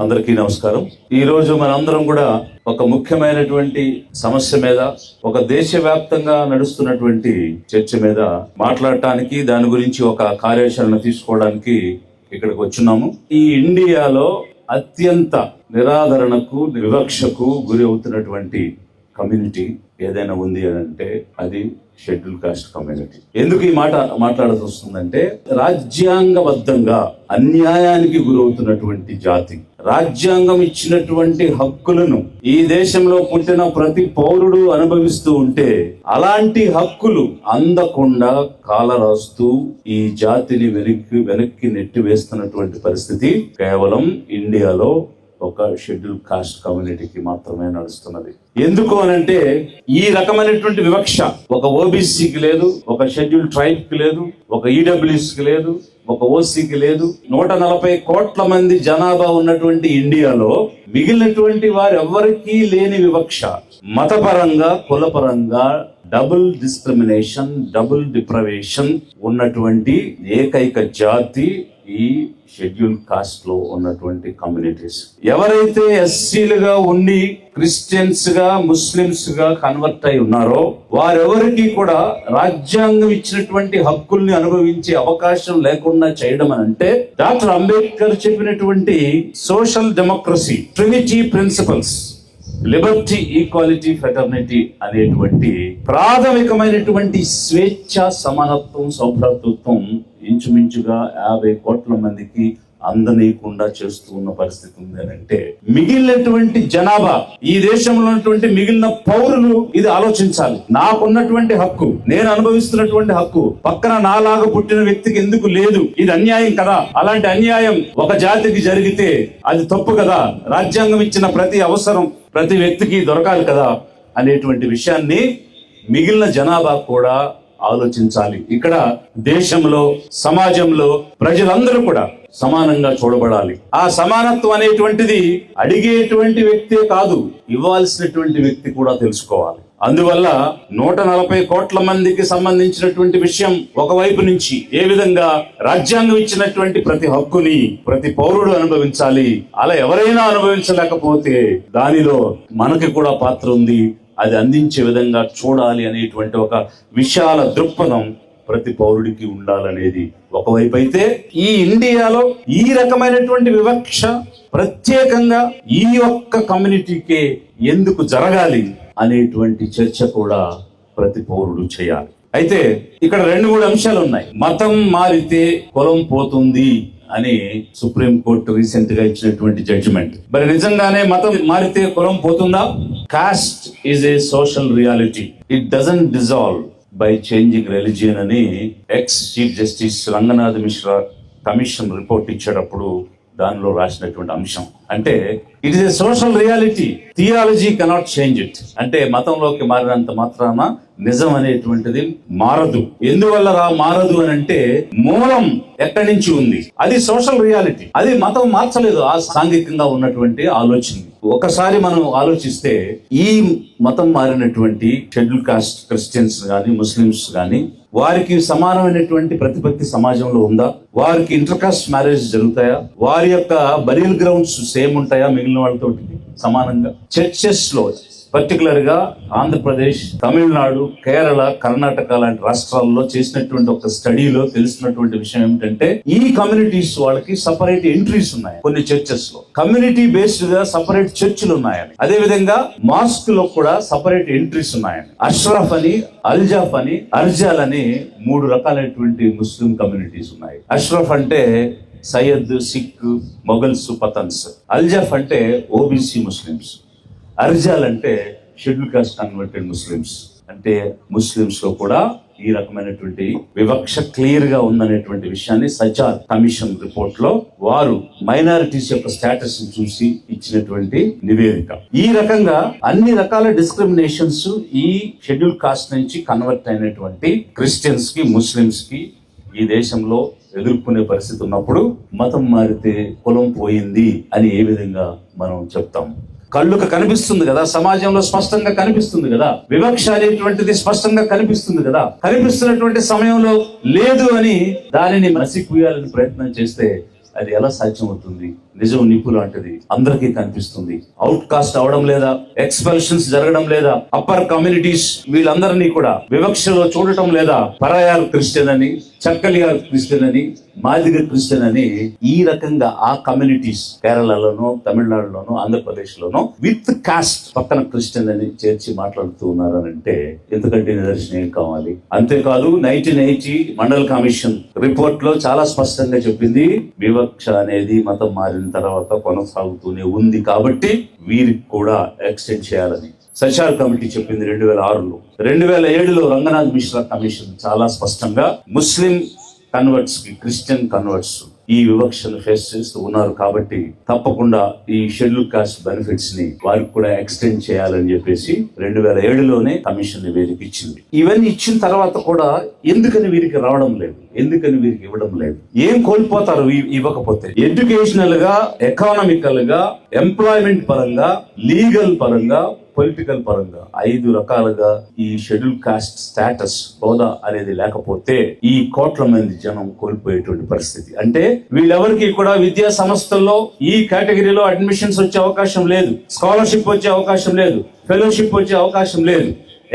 అందరికీ నమస్కారం. ఈ రోజు మనందరం కూడా ఒక ముఖ్యమైనటువంటి సమస్య మీద, ఒక దేశవ్యాప్తంగా నడుస్తున్నటువంటి చర్చ మీద మాట్లాడటానికి, దాని గురించి ఒక కార్యాచరణ తీసుకోవడానికి ఇక్కడికి వచ్చున్నాము. ఈ ఇండియాలో అత్యంత నిరాదరణకు, వివక్షకు గురి అవుతున్నటువంటి కమ్యూనిటీ ఏదైనా ఉంది అని అంటే అది షెడ్యూల్ కాస్ట్ కమ్యూనిటీ. ఎందుకు ఈ మాట మాట్లాడాల్సి వస్తుందంటే, రాజ్యాంగబద్ధంగా అన్యాయానికి గురవుతున్నటువంటి జాతి, రాజ్యాంగం ఇచ్చినటువంటి హక్కులను ఈ దేశంలో పుట్టిన ప్రతి పౌరుడు అనుభవిస్తూ ఉంటే, అలాంటి హక్కులు అందకుండా కాలరాస్తూ ఈ జాతిని వెనక్కి నెట్టివేస్తున్నటువంటి పరిస్థితి కేవలం ఇండియాలో ఒక షెడ్యూల్ కాస్ట్ కమ్యూనిటీకి మాత్రమే నడుస్తున్నది. ఎందుకు అనంటే, ఈ రకమైనటువంటి వివక్ష ఒక ఓబీసీకి లేదు, ఒక షెడ్యూల్ ట్రైబ్ కి లేదు, ఒక ఈడబ్ల్యూఎస్ కి లేదు, ఒక ఓసీకి లేదు. 140 కోట్ల మంది జనాభా ఉన్నటువంటి ఇండియాలో మిగిలినటువంటి వారెవ్వరికీ లేని వివక్ష, మతపరంగా, కులపరంగా డబుల్ డిస్క్రిమినేషన్, డబుల్ డిప్రవేషన్ ఉన్నటువంటి ఏకైక జాతి ఈ షెడ్యూల్ కాస్ట్ లో ఉన్నటువంటి కమ్యూనిటీస్. ఎవరైతే ఎస్సీలుగా ఉండి క్రిస్టియన్స్ గా, ముస్లిమ్స్ గా కన్వర్ట్ అయి ఉన్నారో వారెవరికి కూడా రాజ్యాంగం ఇచ్చినటువంటి హక్కుల్ని అనుభవించే అవకాశం లేకుండా చేయడం అని అంటే, డాక్టర్ అంబేద్కర్ చెప్పినటువంటి social democracy, trinity principles, liberty, equality, fraternity అనేటువంటి ప్రాథమికమైనటువంటి స్వేచ్ఛ, సమానత్వం, సౌభ్రాతృత్వం ఇంచుమించుగా 50 కోట్ల మందికి అందనీయకుండా చేస్తూ ఉన్న పరిస్థితి ఉంది అని అంటే, మిగిలినటువంటి జనాభా, ఈ దేశంలో ఉన్నటువంటి మిగిలిన పౌరులు ఇది ఆలోచించాలి. నాకున్నటువంటి హక్కు, నేను అనుభవిస్తున్నటువంటి హక్కు పక్కన నాలాగా పుట్టిన వ్యక్తికి ఎందుకు లేదు? ఇది అన్యాయం కదా. అలాంటి అన్యాయం ఒక జాతికి జరిగితే అది తప్పు కదా. రాజ్యాంగం ఇచ్చిన ప్రతి అవసరం ప్రతి వ్యక్తికి దొరకాలి కదా అనేటువంటి విషయాన్ని మిగిలిన జనాభా కూడా ఆలోచించాలి. ఇక్కడ దేశంలో, సమాజంలో ప్రజలందరూ కూడా సమానంగా చూడబడాలి. ఆ సమానత్వం అనేటువంటిది అడిగేటువంటి వ్యక్తే కాదు, ఇవ్వాల్సినటువంటి వ్యక్తి కూడా తెలుసుకోవాలి. అందువల్ల 140 కోట్ల మందికి సంబంధించినటువంటి విషయం ఒకవైపు నుంచి ఏ విధంగా రాజ్యాంగం ఇచ్చినటువంటి ప్రతి హక్కుని ప్రతి పౌరుడు అనుభవించాలి. అలా ఎవరైనా అనుభవించలేకపోతే దానిలో మనకి కూడా పాత్ర ఉంది, అది అందించే విధంగా చూడాలి అనేటువంటి ఒక విశాల దృక్పథం ప్రతి పౌరుడికి ఉండాలనేది ఒకవైపు అయితే, ఈ ఇండియాలో ఈ రకమైనటువంటి వివక్ష ప్రత్యేకంగా ఈ ఒక్క కమ్యూనిటీకే ఎందుకు జరగాలి అనేటువంటి చర్చ కూడా ప్రతి పౌరుడు చేయాలి. అయితే ఇక్కడ 2-3 అంశాలు ఉన్నాయి. మతం మారితే కులం పోతుంది అని సుప్రీం కోర్టు రీసెంట్ గా ఇచ్చినటువంటి జడ్జిమెంట్. మరి నిజంగానే మతం మారితే కులం పోతుందా? Caste is a social reality, it doesn't dissolve by changing religion అని ex chief justice Ranganath Mishra commission report ఇచ్చేటప్పుడు దానిలో రాసినటువంటి అంశం. అంటే it is a social reality, theology cannot change it. అంటే మతంలోకి మారినంత మాత్రాన నిజం అనేటువంటిది మారదు. ఎందువల్ల మారదు అని అంటే, మూలం ఎక్కడి నుంచి ఉంది, అది సోషల్ రియాలిటీ. అది మతం మార్చలేదు ఆ సాంఘికంగా ఉన్నటువంటి ఆలోచన. ఒకసారి మనం ఆలోచిస్తే, ఈ మతం మారినటువంటి షెడ్యూల్ కాస్ట్ క్రిస్టియన్స్ గాని, ముస్లిమ్స్ గాని, వారికి సమానమైనటువంటి ప్రతిపత్తి సమాజంలో ఉందా? వారికి ఇంటర్ కాస్ట్ మ్యారేజ్ జరుగుతాయా? వారి యొక్క బరియల్ గ్రౌండ్స్ సేమ్ ఉంటాయా మిగిలిన వాళ్ళతో సమానంగా? చర్చెస్ లో పర్టికులర్ గా ఆంధ్రప్రదేశ్, తమిళనాడు, కేరళ, కర్ణాటక లాంటి రాష్ట్రాల్లో చేసినటువంటి ఒక స్టడీలో తెలిసినటువంటి విషయం ఏమిటంటే, ఈ కమ్యూనిటీస్ వాళ్ళకి సపరేట్ ఎంట్రీస్ ఉన్నాయి. కొన్ని చర్చెస్ లో కమ్యూనిటీ బేస్డ్ గా సపరేట్ చర్చిలు ఉన్నాయని, అదే విధంగా మాస్క్ లో కూడా సపరేట్ ఎంట్రీస్ ఉన్నాయని. అష్రఫ్ అని, అల్జాఫ్ అని, అర్జాల్ అని 3 రకాలైనటువంటి ముస్లిం కమ్యూనిటీస్ ఉన్నాయి. అష్రఫ్ అంటే సయ్యద్, సిక్, మొఘల్స్, పతన్స్. అల్జాఫ్ అంటే ఓబీసీ ముస్లిమ్స్. అర్జాల్ అంటే షెడ్యూల్ కాస్ట్ కన్వర్టెడ్ ముస్లిమ్స్. అంటే ముస్లిమ్స్ లో కూడా ఈ రకమైనటువంటి వివక్ష క్లియర్ గా ఉందనేటువంటి విషయాన్ని సచార్ కమిషన్ రిపోర్ట్ లో వారు మైనారిటీస్ యొక్క స్టేటస్ చూసి ఇచ్చినటువంటి నివేదిక. ఈ రకంగా అన్ని రకాల డిస్క్రిమినేషన్స్ ఈ షెడ్యూల్ కాస్ట్ నుంచి కన్వర్ట్ అయినటువంటి క్రిస్టియన్స్ కి, ముస్లిమ్స్ కి ఈ దేశంలో ఎదుర్కొనే పరిస్థితి ఉన్నప్పుడు, మతం మారితే కులం పోయింది అని ఏ విధంగా మనం చెప్తాం? కళ్ళుకు కనిపిస్తుంది కదా, సమాజంలో స్పష్టంగా కనిపిస్తుంది కదా, వివక్ష అనేటువంటిది స్పష్టంగా కనిపిస్తుంది కదా. కనిపిస్తున్నటువంటి సమయంలో లేదు అని దానిని మసిపూయాలని ప్రయత్నం చేస్తే అది ఎలా సాధ్యమవుతుంది? నిజం నిప్పు లాంటిది, అందరికీ కనిపిస్తుంది. అవుట్ కాస్ట్ అవడం లేదా, ఎక్స్పల్షన్స్ జరగడం లేదా, అప్పర్ కమ్యూనిటీస్ వీళ్ళందరినీ కూడా వివక్షలో చూడటం లేదా, పరాయాలు క్రిస్టియన్ అని, చక్కలియాలు క్రిస్టియన్ అని, మాదిగ క్రిస్టియన్ అని ఈ రకంగా ఆ కమ్యూనిటీస్ కేరళలోనో, తమిళనాడులోనో, ఆంధ్రప్రదేశ్ లోనో విత్ కాస్ట్ పక్కన క్రిస్టియన్ అని చేర్చి మాట్లాడుతూ ఉన్నారని అంటే ఎందుకంటే నిదర్శనం ఏం కావాలి? అంతేకాదు 1980 మండల్ కమిషన్ రిపోర్ట్ లో చాలా స్పష్టంగా చెప్పింది, వివక్ష అనేది మతం మారిన తర్వాత కొనసాగుతూనే ఉంది కాబట్టి వీరికి కూడా ఎక్స్టెండ్ చేయాలని సచార్ కమిటీ చెప్పింది 2006లో. 2007లో రంగనాథ్ మిశ్రా కమిషన్ చాలా స్పష్టంగా ముస్లిం కన్వర్ట్స్ కి, క్రిస్టియన్ కన్వర్ట్స్ ఈ వివక్షను ఫేస్ చేస్తూ ఉన్నారు కాబట్టి తప్పకుండా ఈ షెడ్యూల్ కాస్ట్ బెనిఫిట్స్ ని వారికి కూడా ఎక్స్టెండ్ చేయాలని చెప్పేసి 2007లోనే కమిషన్ నివేదిక ఇచ్చింది. ఇవన్నీ ఇచ్చిన తర్వాత కూడా ఎందుకని వీరికి రావడం లేదు, ఎందుకని వీరికి ఇవ్వడం లేదు? ఏం కోల్పోతారు ఇవ్వకపోతే? ఎడ్యుకేషనల్ గా, ఎకానమికల్ గా, ఎంప్లాయ్మెంట్ పరంగా, లీగల్ పరంగా, పొలిటికల్ పరంగా 5 రకాలుగా ఈ షెడ్యూల్ కాస్ట్ స్టేటస్, హోదా అనేది లేకపోతే ఈ కోట్ల మంది జనం కోల్పోయేటువంటి పరిస్థితి. అంటే వీళ్ళెవరికి కూడా విద్యా సంస్థల్లో ఈ కేటగిరీలో అడ్మిషన్స్ వచ్చే అవకాశం లేదు, స్కాలర్షిప్ వచ్చే అవకాశం లేదు, ఫెలోషిప్ వచ్చే అవకాశం లేదు,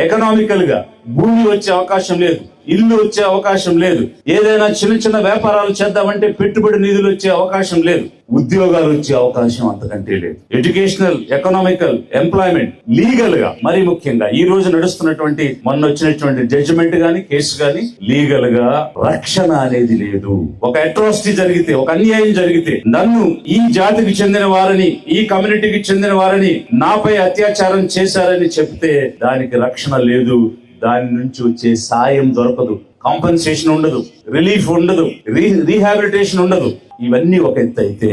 ఎకనామికల్ గా భూమి వచ్చే అవకాశం లేదు, ఇల్లు వచ్చే అవకాశం లేదు, ఏదైనా చిన్న చిన్న వ్యాపారాలు చేద్దామంటే పెట్టుబడి నిధులు వచ్చే అవకాశం లేదు, ఉద్యోగాలు వచ్చే అవకాశం అంతకంటే లేదు. ఎడ్యుకేషనల్, ఎకనామికల్, ఎంప్లాయ్మెంట్, లీగల్ గా, మరి ముఖ్యంగా ఈ రోజు నడుస్తున్నటువంటి మొన్న వచ్చినటువంటి జడ్జిమెంట్ గాని, కేసు గాని, లీగల్ గా రక్షణ అనేది లేదు. ఒక అట్రాసిటీ జరిగితే, ఒక అన్యాయం జరిగితే, నన్ను ఈ జాతికి చెందిన వారని, ఈ కమ్యూనిటీకి చెందిన వారని నాపై అత్యాచారం చేశారని చెప్తే దానికి రక్షణ లేదు, దాని నుంచి వచ్చే సాయం దొరకదు, కాంపెన్సేషన్ ఉండదు, రిలీఫ్ ఉండదు, రీహాబిలిటేషన్ ఉండదు. ఇవన్నీ ఒక ఎత్తు అయితే,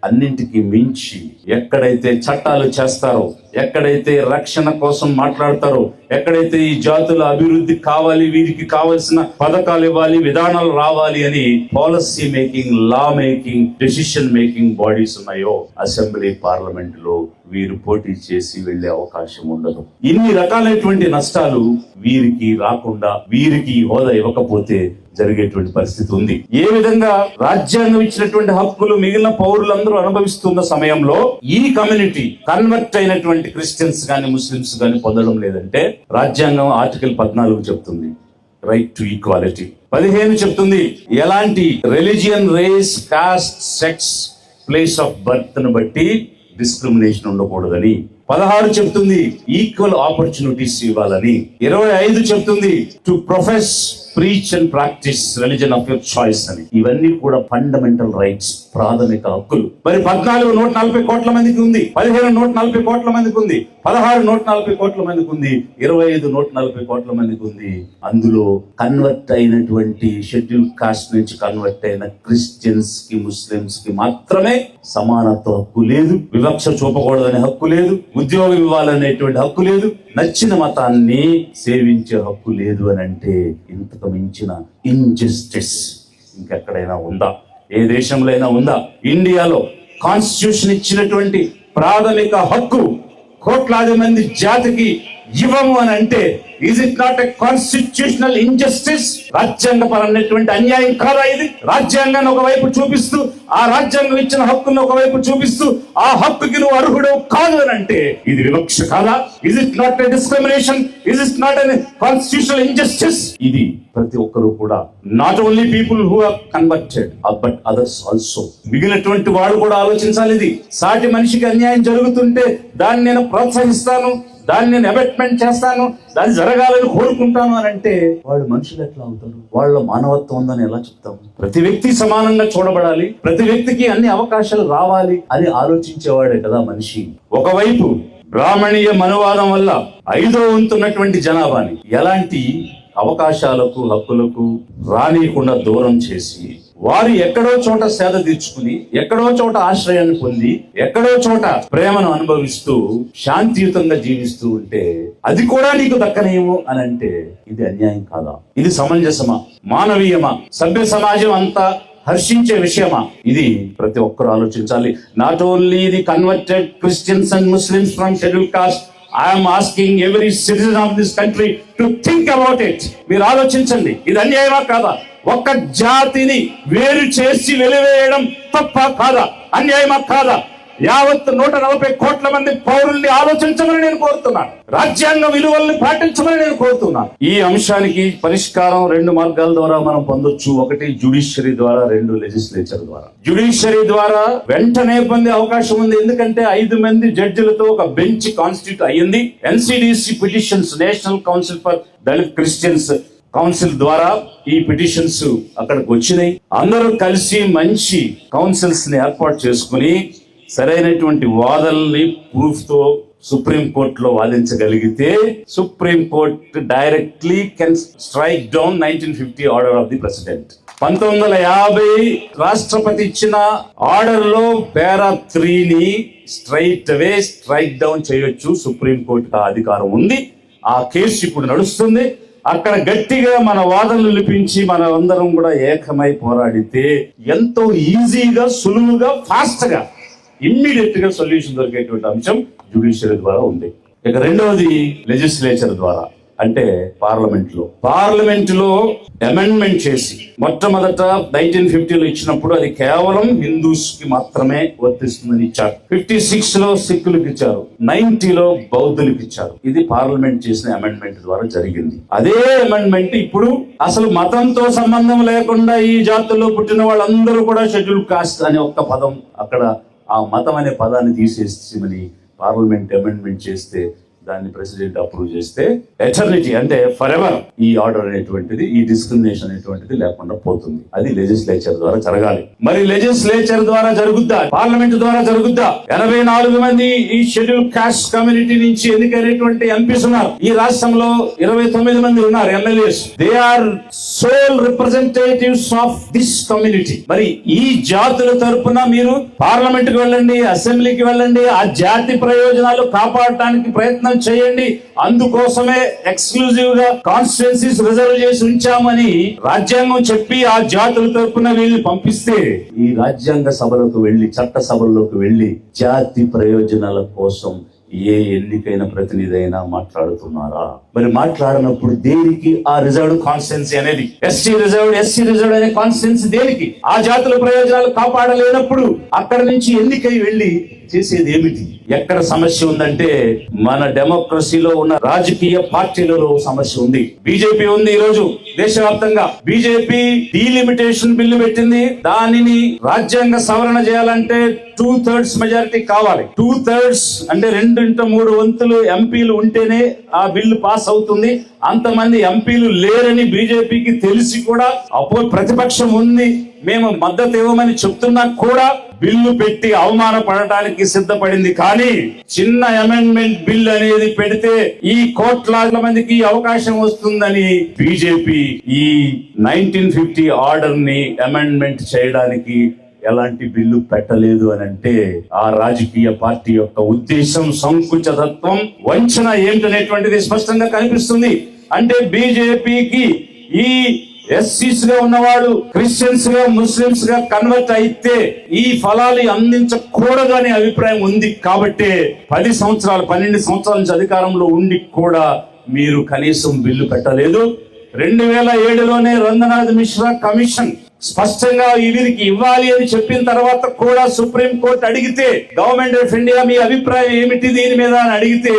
అన్నింటికి మించి ఎక్కడైతే చట్టాలు చేస్తారో, ఎక్కడైతే రక్షణ కోసం మాట్లాడతారో, ఎక్కడైతే ఈ జాతుల అభివృద్ధి కావాలి, వీరికి కావాల్సిన పథకాలు ఇవ్వాలి, విధానాలు రావాలి అని పాలసీ మేకింగ్, లా మేకింగ్, డెసిషన్ మేకింగ్ బాడీస్ ఉన్నాయో అసెంబ్లీ, పార్లమెంట్ లో వీరు పోటీ చేసి వెళ్లే అవకాశం ఉండదు. ఇన్ని రకాలైనటువంటి నష్టాలు వీరికి రాకుండా, వీరికి హోదా ఇవ్వకపోతే జరిగేటువంటి పరిస్థితి ఉంది. ఏ విధంగా రాజ్యాంగం ఇచ్చినటువంటి హక్కులు మిగిలిన పౌరులందరూ అనుభవిస్తున్న సమయంలో ఈ కమ్యూనిటీ కన్వర్ట్ అయినటువంటి క్రిస్టియన్స్ గాని, ముస్లిమ్స్ గాని పొందడం లేదంటే, రాజ్యాంగం ఆర్టికల్ 14 చెప్తుంది రైట్ టు ఈక్వాలిటీ, 15 చెప్తుంది ఎలాంటి religion, race, caste, sex, place of birth ను బట్టి డిస్క్రిమినేషన్ ఉండకూడదని, 16 చెప్తుంది ఈక్వల్ ఆపర్చునిటీస్ ఇవ్వాలని, 25 చెప్తుంది to profess, preach and practice religion of your choice అని. ఇవన్నీ కూడా ఫండమెంటల్ రైట్స్, ప్రాథమిక హక్కులు. మరి 14 140 కోట్ల మందికి ఉంది, 15 140 కోట్ల మందికి ఉంది, 16 140 కోట్ల మందికి ఉంది, 25 140 కోట్ల మందికి ఉంది. అందులో కన్వర్ట్ అయినటువంటి షెడ్యూల్ కాస్ట్ నుంచి కన్వర్ట్ అయిన క్రిస్టియన్స్ కి, ముస్లిమ్స్ కి మాత్రమే సమానత్వ హక్కు లేదు, వివక్ష చూపకూడదనే హక్కు లేదు, ఉద్యోగం ఇవ్వాలనేటువంటి హక్కు లేదు, నచ్చిన మతాన్ని సేవించే హక్కు లేదు అని అంటే ఇంతకు మించిన ఇంజస్టిస్ ఇంకెక్కడైనా ఉందా? ఏ దేశంలో అయినా ఉందా? ఇండియాలో కాన్స్టిట్యూషన్ ఇచ్చినటువంటి ప్రాథమిక హక్కు కోట్లాది మంది జాతికి ఇవ్వము అని అంటే is it not a constitutional injustice? రాజ్యాంగపరమైనటువంటి అన్యాయం కాదా ఇది? రాజ్యాంగాన్ని ఒకవైపు చూపిస్తూ, ఆ రాజ్యాంగం ఇచ్చిన హక్కును ఒకవైపు చూపిస్తూ, ఆ హక్కుకి నువ్వు అర్హుడు కాదు అని అంటే ఇది వివక్ష కాదా? Is it not a discrimination? Is it not a constitutional injustice? ఇది ప్రతి ఒక్కరు కూడా, not only people who have converted but others also, మిగిలినటువంటి వాళ్ళు కూడా ఆలోచించాలి. ఇది సాటి మనిషికి అన్యాయం జరుగుతుంటే దాన్ని నేను ప్రోత్సహిస్తాను, దాన్ని నేను అబెట్మెంట్ చేస్తాను, దాన్ని జరగాలని కోరుకుంటాను అని అంటే వాళ్ళు మనుషులు ఎట్లా అవుతారు? వాళ్ళ మానవత్వం ఉందని ఎలా చెప్తాము? ప్రతి వ్యక్తి సమానంగా చూడబడాలి, ప్రతి వ్యక్తికి అన్ని అవకాశాలు రావాలి అని ఆలోచించేవాడే కదా మనిషి. ఒకవైపు బ్రాహ్మణీయ మనవాదం వల్ల 5వ వంతున్నటువంటి జనాభాని ఎలాంటి అవకాశాలకు, హక్కులకు రానియకుండా దూరం చేసి, వారు ఎక్కడో చోట సేద తీర్చుకుని, ఎక్కడో చోట ఆశ్రయాన్ని పొంది, ఎక్కడో చోట ప్రేమను అనుభవిస్తూ శాంతియుతంగా జీవిస్తూ ఉంటే అది కూడా నీకు దక్కనేమో అని అంటే ఇది అన్యాయం కాదా? ఇది సమంజసమా? మానవీయమా? సభ్య సమాజం అంతా హర్షించే విషయమా? ఇది ప్రతి ఒక్కరు ఆలోచించాలి. Not only the converted Christians and Muslims from schedule caste, I am asking every citizen of this country to think about it. మీరు ఆలోచించండి, ఇది అన్యాయమా కాదా? ఒక్క జాతిని వేరు చేసి వెలివేయడం తప్ప కాదా? అన్యాయమా కాదా? యావత్ 140 కోట్ల మంది పౌరుల్ని ఆలోచించమని నేను కోరుతున్నాను. రాజ్యాంగ విలువల్ని పాటించమని నేను కోరుతున్నాను. ఈ అంశానికి పరిష్కారం 2 మార్గాల ద్వారా మనం పొందొచ్చు. ఒకటి జ్యుడిషియరీ ద్వారా, 2 లెజిస్లేచర్ ద్వారా. జ్యుడిషియరీ ద్వారా వెంటనే పొందే అవకాశం ఉంది. ఎందుకంటే 5 మంది జడ్జిలతో ఒక బెంచ్ కాన్స్టిట్యూట్ అయ్యింది. NCDC petitions, national council for Dalit Christians council ద్వారా ఈ పిటిషన్స్ అక్కడికి వచ్చినాయి. అందరూ కలిసి మంచి కౌన్సిల్స్ ని ఏర్పాటు చేసుకుని సరైనటువంటి వాదనల్ని ప్రూఫ్ తో సుప్రీం కోర్టులో వాదించగలిగితే supreme court directly can strike down 1950 order of the president. 1950 రాష్ట్రపతి ఇచ్చిన ఆర్డర్ లో పారా 3ని స్ట్రైట్ అవే స్ట్రైక్ డౌన్ చేయొచ్చు. సుప్రీం కోర్టుకు ఆ అధికారం ఉంది. ఆ కేసు ఇప్పుడు నడుస్తుంది. అక్కడ గట్టిగా మన వాదనలు వినిపించి మన అందరం కూడా ఏకమై పోరాడితే ఎంతో ఈజీగా, సులువుగా, ఫాస్ట్ గా, ఇమ్మీడియట్ గా సొల్యూషన్ దొరికేటువంటి అంశం జ్యుడిషియరీ ద్వారా ఉంది. ఇక రెండవది లెజిస్లేచర్ ద్వారా, అంటే పార్లమెంట్ లో అమెండ్మెంట్ చేసి మొట్టమొదట 1950లో ఇచ్చినప్పుడు అది కేవలం హిందూస్ కి మాత్రమే వర్తిస్తుందని ఇచ్చారు. 56 లో సిక్కులకు ఇచ్చారు, 90లో బౌద్ధులకు ఇచ్చారు. ఇది పార్లమెంట్ చేసిన అమెండ్మెంట్ ద్వారా జరిగింది. అదే అమెండ్మెంట్ ఇప్పుడు అసలు మతంతో సంబంధం లేకుండా ఈ జాతుల్లో పుట్టిన వాళ్ళందరూ కూడా షెడ్యూల్ కాస్ట్ అనే ఒక్క పదం, అక్కడ ఆ మతం అనే పదాన్ని తీసేసి మరి పార్లమెంట్ అమెండ్మెంట్ చేస్తే, దాన్ని ప్రెసిడెంట్ అప్రూవ్ చేస్తే ఎటర్నిటీ అంటే ఫర్ ఎవర్ ఈ ఆర్డర్ అనేటువంటిది, ఈ డిస్క్రిమినేషన్ అనేటువంటిది లేకుండా పోతుంది. అది లెజిస్లేచర్ ద్వారా జరగాలి. మరి లెజిస్లేచర్ ద్వారా జరుగుద్దా, పార్లమెంట్ ద్వారా జరుగుద్దా? 84 మంది ఈ షెడ్యూల్ కాస్ట్ కమ్యూనిటీ నుంచి ఎన్నికైనటువంటి ఎంపీస్ ఉన్నారు. ఈ రాష్ట్రంలో 29 మంది ఉన్నారు MLAs. They are sole representatives of this community. మరి ఈ జాతుల తరపున మీరు పార్లమెంట్ కి వెళ్ళండి, అసెంబ్లీకి వెళ్ళండి, ఆ జాతి ప్రయోజనాలు కాపాడటానికి ప్రయత్నం చేయండి. అందుకోసమే ఎక్స్క్లూజివ్ గా కాన్స్టిట్యుయెన్సీస్ రిజర్వ్ చేసి ఉంచామని రాజ్యాంగం చెప్పి ఆ జాతుల తరపున వీళ్ళు పంపిస్తే, ఈ రాజ్యాంగ సభలకు వెళ్లి, చట్ట సభల్లోకి వెళ్లి జాతి ప్రయోజనాల కోసం ఏ ఎన్నికైన ప్రతినిధి అయినా మాట్లాడుతున్నారా? మరి మాట్లాడినప్పుడు దేనికి ఆ రిజర్వ్డ్ కాన్స్టిట్యుయెన్సీ అనేది? ఎస్సీ రిజర్వ్డ్ అనే కాన్స్టిట్యుయెన్సీ దేనికి? ఆ జాతుల ప్రయోజనాలు కాపాడలేనప్పుడు అక్కడి నుంచి ఎన్నికై వెళ్లి చేసేది ఏమిటి? ఎక్కడ సమస్య ఉందంటే మన డెమోక్రసీలో ఉన్న రాజకీయ పార్టీలలో సమస్య ఉంది. బీజేపీ ఉంది. ఈ రోజు దేశవ్యాప్తంగా బీజేపీ డీలిమిటేషన్ బిల్లు పెట్టింది. దానిని రాజ్యాంగ సవరణ చేయాలంటే 2/3 మెజారిటీ కావాలి. 2/3 అంటే 2/3 వంతులు ఎంపీలు ఉంటేనే ఆ బిల్లు పాస్ అవుతుంది. అంతమంది ఎంపీలు లేరని బీజేపీకి తెలిసి కూడా ప్రతిపక్షం ఉంది, మేము మద్దతు ఇవ్వమని చెప్తున్నా కూడా బిల్లు పెట్టి అవమానపడటానికి సిద్ధపడింది. కానీ చిన్న అమెండ్మెంట్ బిల్ అనేది పెడితే ఈ కోట్లాది మందికి అవకాశం వస్తుందని బీజేపీ ఈ 1950 ఆర్డర్ ని అమెండ్మెంట్ చేయడానికి ఎలాంటి బిల్లు పెట్టలేదు అని అంటే ఆ రాజకీయ పార్టీ యొక్క ఉద్దేశం, సంకుచితత్వం, వంచన ఏంటనేటువంటిది స్పష్టంగా కనిపిస్తుంది. అంటే బీజేపీకి ఈ ఎస్సీస్ గా ఉన్నవాడు క్రిస్టియన్స్ గా, ముస్లింస్ గా కన్వర్ట్ అయితే ఈ ఫలాలు అందించకూడదు అనే అభిప్రాయం ఉంది. కాబట్టి 10 సంవత్సరాలు 12 సంవత్సరాల నుంచి అధికారంలో ఉండి కూడా మీరు కనీసం బిల్లు పెట్టలేదు. 2007లోనే రంగనాథ్ మిశ్రా కమిషన్ స్పష్టంగా వీరికి ఇవ్వాలి అని చెప్పిన తర్వాత కూడా సుప్రీం కోర్టు అడిగితే, గవర్నమెంట్ ఆఫ్ ఇండియా మీ అభిప్రాయం ఏమిటి దీని మీద అని అడిగితే,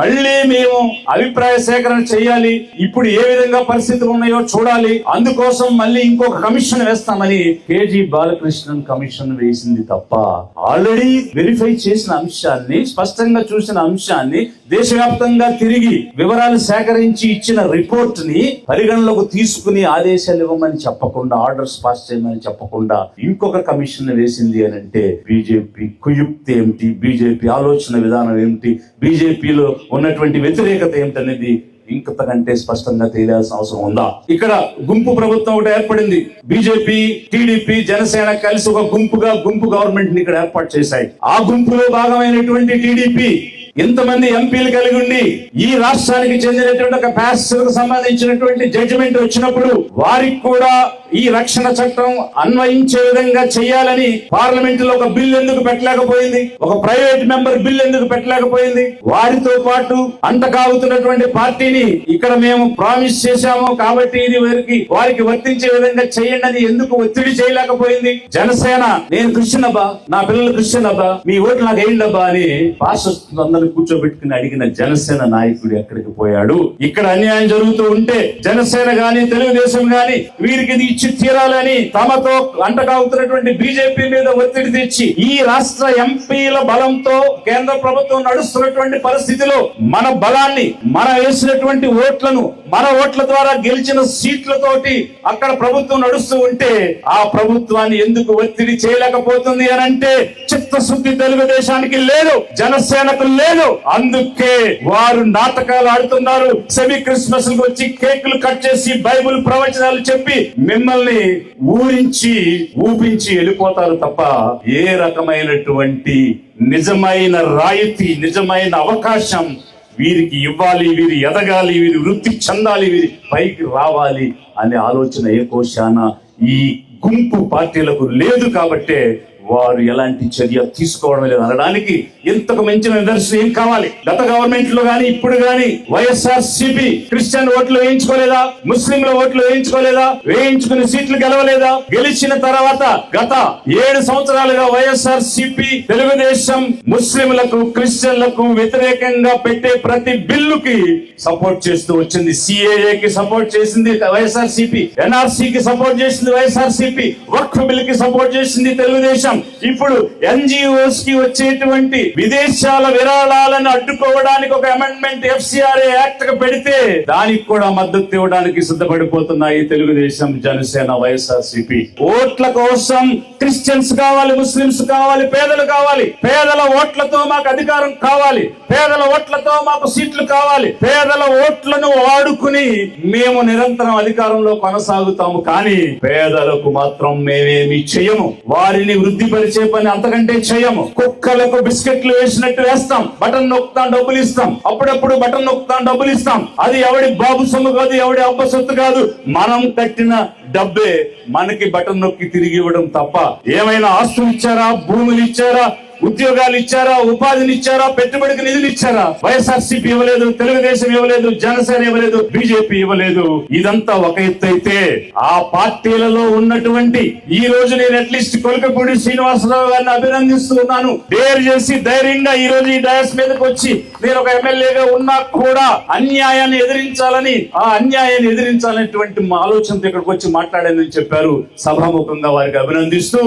మళ్ళీ మేము అభిప్రాయ సేకరణ చేయాలి, ఇప్పుడు ఏ విధంగా పరిస్థితులు ఉన్నాయో చూడాలి, అందుకోసం మళ్ళీ ఇంకొక కమిషన్ వేస్తామని కేజీ బాలకృష్ణన్ కమిషన్ వేసింది తప్ప ఆల్రెడీ వెరిఫై చేసిన అంశాన్ని, స్పష్టంగా చూసిన అంశాన్ని, దేశవ్యాప్తంగా తిరిగి వివరాలు సేకరించి ఇచ్చిన రిపోర్ట్ ని పరిగణలోకి తీసుకుని ఆదేశాలు ఇవ్వమని చెప్పకుండా, ఆర్డర్స్ పాస్ చేయమని చెప్పకుండా ఇంకొక కమిషన్ వేసింది అని అంటే బీజేపీ కుయుక్తి ఏమిటి, బీజేపీ ఆలోచన విధానం ఏమిటి, బీజేపీలో ఉన్నటువంటి వ్యతిరేకత ఏమిటనేది ఇంకంతకంటే స్పష్టంగా తెలియాల్సిన అవసరం ఉందా? ఇక్కడ గుంపు ప్రభుత్వం ఒకటి ఏర్పడింది. బీజేపీ, టీడీపీ, జనసేన కలిసి ఒక గుంపు గవర్నమెంట్ ని ఇక్కడ ఏర్పాటు చేశాయి. ఆ గుంపులో భాగమైనటువంటి టీడీపీ ఇంతమంది ఎంపీలు కలిగి ఉండి ఈ రాష్ట్రానికి చెందినటువంటి ఒక ప్యాస్టర్ కు సంబంధించినటువంటి జడ్జిమెంట్ వచ్చినప్పుడు వారికి కూడా ఈ రక్షణ చట్టం అన్వయించే విధంగా చేయాలని పార్లమెంట్ లో ఒక బిల్ ఎందుకు పెట్టలేకపోయింది? ఒక ప్రైవేట్ మెంబర్ బిల్ ఎందుకు పెట్టలేకపోయింది? వారితో పాటు అంటకాగుతున్నటువంటి పార్టీని ఇక్కడ మేము ప్రామిస్ చేశాము కాబట్టి ఇది వారికి వర్తించే విధంగా చేయండి అని ఎందుకు ఒత్తిడి చేయలేకపోయింది? జనసేన, నేను క్రిస్టియన్ అబ్బా, నా పిల్లలు క్రిస్టియన్ అబ్బా, మీ ఓట్లు నాకు వేయండి అబ్బా అని పాస్టర్స్ అందరిని కూర్చోబెట్టుకుని అడిగిన జనసేన నాయకుడు ఎక్కడికి పోయాడు? ఇక్కడ అన్యాయం జరుగుతూ ఉంటే జనసేన గాని తెలుగుదేశం గాని వీరికి ఇది ఇచ్చి తీరాలని తమతో అంటకాగుతున్నటువంటి బీజేపీ మీద ఒత్తిడి తెచ్చి ఈ రాష్ట్ర ఎంపీల బలంతో కేంద్ర ప్రభుత్వం నడుస్తున్నటువంటి పరిస్థితిలో మన బలాన్ని, మన వేసినటువంటి ఓట్లను, మన ఓట్ల ద్వారా గెలిచిన సీట్లతోటి అక్కడ ప్రభుత్వం నడుస్తూ ఉంటే ఆ ప్రభుత్వాన్ని ఎందుకు ఒత్తిడి చేయలేకపోతుంది అని అంటే చిత్తశుద్ధి తెలుగుదేశానికి లేదు, జనసేనకు లేదు. అందుకే వారు నాటకాలు ఆడుతున్నారు. సెమీ క్రిస్మస్ వచ్చి కేకులు కట్ చేసి బైబిల్ ప్రవచనాలు చెప్పి మిమ్మల్ని ఊపించి వెళ్ళిపోతారు తప్ప ఏ రకమైనటువంటి నిజమైన రాయితీ, నిజమైన అవకాశం వీరికి ఇవ్వాలి, వీరు ఎదగాలి, వీరి వృత్తి చెందాలి, వీరి పైకి రావాలి అనే ఆలోచన ఏ కోశాన ఈ గుంపు పార్టీలకు లేదు. కాబట్టే వారు ఎలాంటి చర్య తీసుకోవడం లేదు అనడానికి ఇంతకు మించిన నిదర్శనం ఏం కావాలి? గత గవర్నమెంట్ లో గాని ఇప్పుడు గాని వైఎస్ఆర్సీపీ క్రిస్టియన్ ఓట్లు వేయించుకోలేదా? ముస్లింల ఓట్లు వేయించుకోలేదా? వేయించుకుని సీట్లు గెలవలేదా? గెలిచిన తర్వాత గత 7 సంవత్సరాలుగా వైఎస్ఆర్సీపీ తెలుగుదేశం ముస్లింలకు, క్రిస్టియన్లకు వ్యతిరేకంగా పెట్టే ప్రతి బిల్లుకి సపోర్ట్ చేస్తూ వచ్చింది. సిఏఏకి సపోర్ట్ చేసింది వైఎస్ఆర్సీపీ, ఎన్ఆర్సీకి సపోర్ట్ చేసింది వైఎస్ఆర్సీపీ, వక్ఫ్ బిల్ కి సపోర్ట్ చేసింది తెలుగుదేశం. ఇప్పుడు ఎన్జిఓస్ కి వచ్చేటువంటి విదేశాల విరాళాలను అడ్డుకోవడానికి ఒక అమెండ్మెంట్ FCRA యాక్ట్ కు పెడితే దానికి కూడా మద్దతు ఇవ్వడానికి సిద్ధపడిపోతున్నాయి తెలుగుదేశం, జనసేన, వైఎస్ఆర్సీపీ. ఓట్ల కోసం క్రిస్టియన్స్ కావాలి, ముస్లింస్ కావాలి, పేదలు కావాలి. పేదల ఓట్లతో మాకు అధికారం కావాలి, పేదల ఓట్లతో మాకు సీట్లు కావాలి. పేదల ఓట్లను వాడుకుని మేము నిరంతరం అధికారంలో కొనసాగుతాము. కానీ పేదలకు మాత్రం మేమేమి చేయము. వారిని వృద్ధి పరిచే పని అంతకంటే చేయము. కుక్కలకు బిస్కెట్లు వేసినట్టు వేస్తాం, బటన్ నొక్కుతాం డబ్బులు ఇస్తాం, అప్పుడప్పుడు బటన్ నొక్కుతాం డబ్బులు ఇస్తాం. అది ఎవడి బాబు సొమ్ము కాదు, ఎవడి అబ్బ సొత్తు కాదు, మనం కట్టిన డబ్బే మనకి బటన్ నొక్కి తిరిగి ఇవ్వడం తప్ప ఏమైనా ఆస్తులు ఇచ్చారా, భూములు ఇచ్చారా, ఉద్యోగాలు ఇచ్చారా, ఉపాధిని ఇచ్చారా, పెట్టుబడికి నిధులు ఇచ్చారా? వైఎస్ఆర్సీపీ ఇవ్వలేదు, తెలుగుదేశం ఇవ్వలేదు, జనసేన ఇవ్వలేదు, బీజేపీ ఇవ్వలేదు. ఇదంతా ఒక ఎత్తు అయితే ఆ పార్టీలలో ఉన్నటువంటి ఈ రోజు నేను అట్లీస్ట్ కొలకపూడి శ్రీనివాసరావు గారిని అభినందిస్తూ ఉన్నాను. డేర్ చేసి ధైర్యంగా ఈ రోజు ఈ డయాస్ మీదకి వచ్చి నేను ఒక ఎమ్మెల్యేగా ఉన్నా కూడా అన్యాయాన్ని ఎదిరించాలని, ఆ అన్యాయాన్ని ఎదిరించాలనేటువంటి ఆలోచనతో ఇక్కడికి వచ్చి మాట్లాడానని చెప్పారు. సభాముఖంగా వారికి అభినందిస్తూ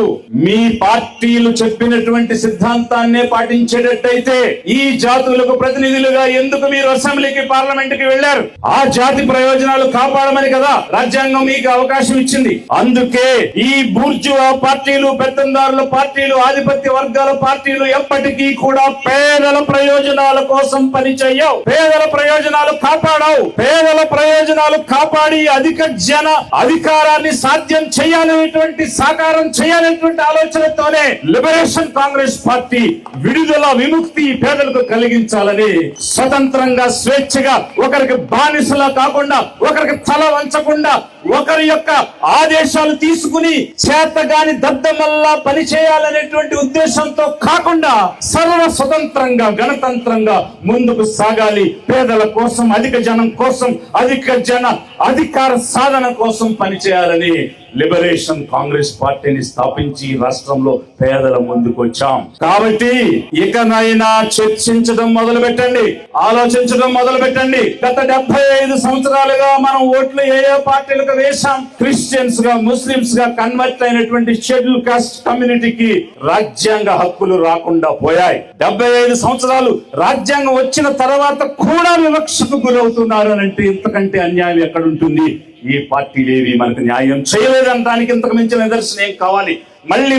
మీ పార్టీలు చెప్పినటువంటి సిద్ధాంతాన్నే పాటించేటట్టయితే ఈ జాతులకు ప్రతినిధులుగా ఎందుకు మీరు అసెంబ్లీకి, పార్లమెంట్ కి వెళ్లారు? ఆ జాతి ప్రయోజనాలు కాపాడమని కదా రాజ్యాంగం మీకు అవకాశం ఇచ్చింది. అందుకే ఈ బూర్జువా పార్టీలు, పెత్తందారుల పార్టీలు, ఆధిపత్య వర్గాల పార్టీలు ఎప్పటికీ కూడా పేదల ప్రయోజనాల కోసం పనిచేయవు, పేదల ప్రయోజనాలు కాపాడవు. పేదల ప్రయోజనాలు కాపాడి అధిక జన అధికారాన్ని సాధ్యం చేయాలనేటువంటి, సాకారం చేయాలనేటువంటి ఆలోచనతోనే లిబరేషన్ కాంగ్రెస్ పార్టీ విడుదల, విముక్తి పేదలకు కలిగించాలని స్వతంత్రంగా, స్వేచ్ఛగా, ఒకరికి బానిసలా కాకుండా, ఒకరికి తల వంచకుండా, ఒకరి యొక్క ఆదేశాలు తీసుకుని చేతగాని దద్దమల్లా పని చేయాలనేటువంటి ఉద్దేశంతో కాకుండా సర్వ స్వతంత్రంగా, గణతంత్రంగా ముందుకు సాగాలి. పేదల కోసం, అధిక జనం కోసం, అధిక జన అధికార సాధన కోసం పనిచేయాలని లిబరేషన్ కాంగ్రెస్ పార్టీని స్థాపించి రాష్ట్రంలో పేదల ముందుకు వచ్చాం. కాబట్టి ఇకనైనా చర్చించడం మొదలు పెట్టండి, ఆలోచించడం మొదలు పెట్టండి. గత 75 సంవత్సరాలుగా మనం ఓట్లు ఏ పార్టీలకు వేశాం? క్రిస్టియన్స్ గా, ముస్లింస్ గా కన్వర్ట్ అయినటువంటి షెడ్యూల్ కాస్ట్ కమ్యూనిటీకి రాజ్యాంగ హక్కులు రాకుండా పోయాయి. 75 సంవత్సరాలు రాజ్యాంగం వచ్చిన తర్వాత కూడా వివక్షకు గురవుతున్నారు అంటే ఇంతకంటే అన్యాయం ఎక్కడుంటుంది? ఈ పార్టీలేవి మనకు న్యాయం చేయలేదనడానికి ఇంతకు మించిన నిదర్శనం ఏం కావాలి? మళ్ళీ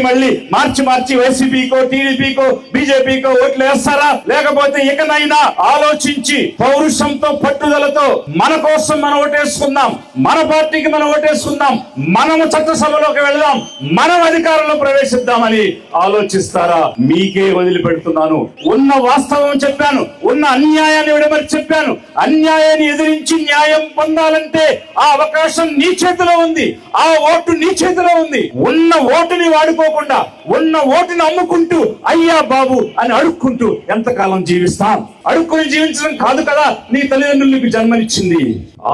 మార్చి వైసీపీకో, టీడీపీకో, బీజేపీకో ఓట్లు వేస్తారా? లేకపోతే ఇకనైనా ఆలోచించి పౌరుషంతో, పట్టుదలతో మన కోసం మనం ఓటేసుకుందాం, మన పార్టీకి మనం ఓటేసుకుందాం, మనము చట్టసభలోకి వెళదాం, మనం అధికారంలో ప్రవేశిద్దామని ఆలోచిస్తారా? మీకే వదిలిపెడుతున్నాను. ఉన్న వాస్తవం చెప్పాను, ఉన్న అన్యాయాన్ని విడమని చెప్పాను. అన్యాయాన్ని ఎదిరించి న్యాయం పొందాలంటే ఆ అవకాశం నీ చేతిలో ఉంది, ఆ ఓటు నీ చేతిలో ఉంది. ఉన్న ఓటుని వాడుకోకుండా, ఉన్న ఓటుని అమ్ముకుంటూ అయ్యా బాబు అని అడుక్కుంటూ ఎంతకాలం జీవిస్తాం? అడుక్కుని జీవించడం కాదు కదా నీ తల్లిదండ్రులకు జన్మనిచ్చింది.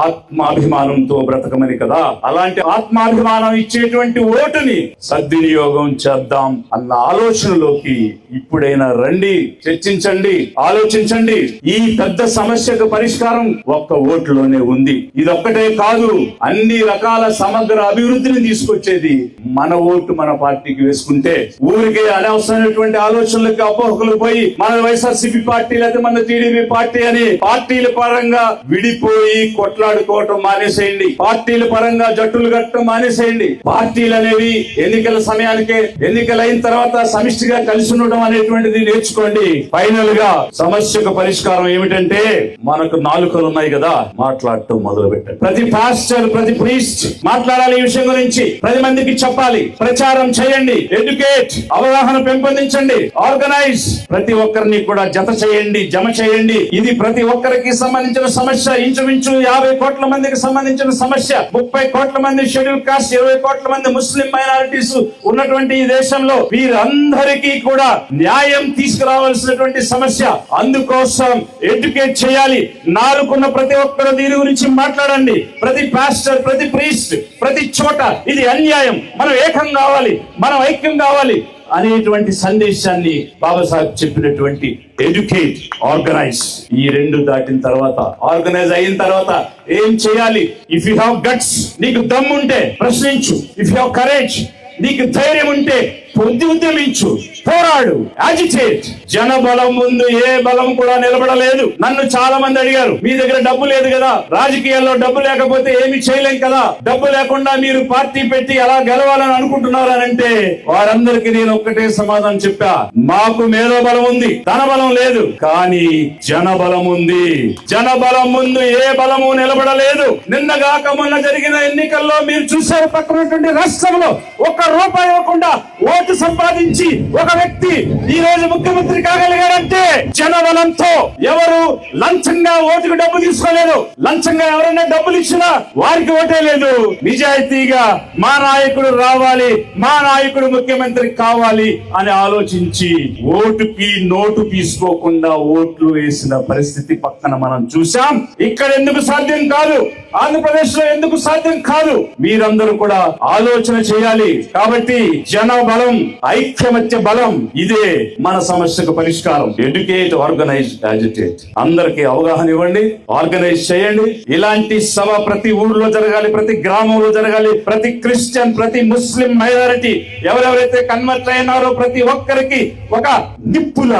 ఆత్మాభిమానంతో బ్రతకమని కదా. అలాంటి ఆత్మాభిమానం ఇచ్చేటువంటి ఓటుని సద్వినియోగం చేద్దాం అన్న ఆలోచనలోకి ఇప్పుడైనా రండి, చర్చించండి, ఆలోచించండి. ఈ పెద్ద సమస్యకు పరిష్కారం ఒక్క ఓటులోనే ఉంది. ఇదొక్కటే కాదు, అన్ని రకాల సమగ్ర అభివృద్ధిని తీసుకొచ్చేది మన ఓటు. మన పార్టీకి వేసుకుంటే ఊరికే అనవసరమైనటువంటి ఆలోచనలకి, అపోహకులు పోయి మన వైఎస్ఆర్సీపీ పార్టీ లేదా మన టీడీపీ పార్టీ అని పార్టీల పరంగా విడిపోయి కొట్లాడుకోవటం మానేసేయండి. పార్టీల పరంగా జట్టులు కట్టడం మానేసేయండి. పార్టీలు అనేవి ఎన్నికల సమయానికే, ఎన్నికలైన తర్వాత సమిష్టిగా కలిసి ఉండడం అనేటువంటిది నేర్చుకోండి. ఫైనల్ గా సమస్యకు పరిష్కారం ఏమిటంటే, మనకు నాలుకలు ఉన్నాయి కదా, మాట్లాడటం మొదలు పెట్టండి. ప్రతి పాస్టర్, ప్రతి ప్రీస్ట్ మాట్లాడాలి ఈ విషయం గురించి, 10 మందికి చెప్పాలి, ప్రచారం చేయండి, ఎడ్యుకేట్, అవగాహన పెంపొందించండి, ఆర్గనైజ్. ప్రతి ఒక్కరిని కూడా జత చేయండి, జమ చేయండి. ఇది ప్రతి ఒక్కరికి సంబంధించిన సమస్య. ఇంచుమించు 50 కోట్ల మందికి సంబంధించిన సమస్య. 30 కోట్ల మంది షెడ్యూల్ కాస్ట్, 20 కోట్ల మంది ముస్లిం మైనారిటీస్ ఉన్నటువంటి ఈ దేశంలో వీరందరికీ కూడా న్యాయం తీసుకురావాల్సినటువంటి సమస్య. అందుకోసం ఎడ్యుకేట్ చేయాలి. నాలుగున్న ప్రతి ఒక్కరు దీని గురించి మాట్లాడండి. ప్రతి పాస్టర్, ప్రతి ప్రీస్ట్, ప్రతి చోట ఇది అన్యాయం, మనం ఏకం కావాలి, మనం ఐక్యం కావాలి అనేటువంటి సందేశాన్ని బాబాసాహెబ్ చెప్పినటువంటి ఎడ్యుకేట్, ఆర్గనైజ్, ఈ రెండు దాటిన తర్వాత, ఆర్గనైజ్ అయిన తర్వాత ఏం చేయాలి? ఇఫ్ యు హావ్ గట్స్, నీకు దమ్ముంటే ప్రశ్నించు. ఇఫ్ యు హావ్ కరేజ్, నీకు ధైర్యం ఉంటే ఉద్యమించు, పోరాడు, యాజిటేట్. జనబలం ముందు ఏ బలం కూడా నిలబడలేదు. నన్ను చాలా మంది అడిగారు, మీ దగ్గర డబ్బు లేదు కదా, రాజకీయాల్లో డబ్బు లేకపోతే ఏమి చేయలేం కదా, డబ్బు లేకుండా మీరు పార్టీ పెట్టి ఎలా గెలవాలని అనుకుంటున్నారనంటే వారందరికీ నేను ఒక్కటే సమాధానం చెప్పా, మాకు మేధో బలం ఉంది, ధన బలం లేదు, కానీ జనబలం ఉంది. జనబలం ముందు ఏ బలము నిలబడలేదు. నిన్నగాక మొన్న జరిగిన ఎన్నికల్లో మీరు చూసారు, పక్కనటువంటి రాష్ట్రంలో ₹1 ఇవ్వకుండా ఓటు సంపాదించి ఒక వ్యక్తి ఈ రోజు ముఖ్యమంత్రి కాగలిగాడంటే జనబలంతో. ఎవరు లంచంగా ఓటుకు డబ్బు తీసుకోలేదు. లంచంగా ఎవరైనా డబ్బులు ఇచ్చినా వారికి ఓటే లేదు. నిజాయితీగా మా నాయకుడు రావాలి, మా నాయకుడు ముఖ్యమంత్రి కావాలి అని ఆలోచించి ఓటుకి నోటు తీసుకోకుండా ఓట్లు వేసిన పరిస్థితి పక్కన మనం చూసాం. ఇక్కడ ఎందుకు సాధ్యం కాదు? ఆంధ్రప్రదేశ్ లో ఎందుకు సాధ్యం కాదు? మీరందరూ కూడా ఆలోచన చేయాలి. కాబట్టి జన బలం, ఐక్యమత్య బలం, ఇదే మన సమస్యకు పరిష్కారం. Educate, organise, agitate. అందరికీ అవగాహన ఇవ్వండి, ఆర్గనైజ్ చేయండి. ఇలాంటి సభ ప్రతి ఊర్లో జరగాలి, ప్రతి గ్రామంలో జరగాలి. ప్రతి క్రిస్టియన్, ప్రతి ముస్లిం మైనారిటీ ఎవరెవరైతే కన్వర్ట్ అయినారో ప్రతి ఒక్కరికి ఒక నిప్పుల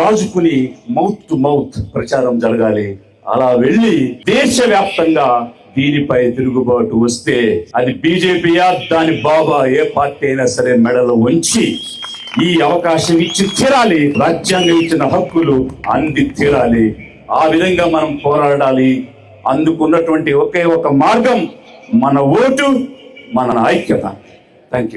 రాజుకుని మౌత్ టు మౌత్ ప్రచారం జరగాలి. అలా వెళ్లి దేశవ్యాప్తంగా దీనిపై తిరుగుబాటు వస్తే అది బీజేపీయా, దాని బాబా, ఏ పార్టీ అయినా సరే మెడలో ఉంచి ఈ అవకాశం ఇచ్చి తీరాలి. రాజ్యాంగం ఇచ్చిన హక్కులు అంది తీరాలి. ఆ విధంగా మనం పోరాడాలి. అందుకున్నటువంటి ఒకే ఒక మార్గం మన ఓటు, మన ఐక్యత. Thank you.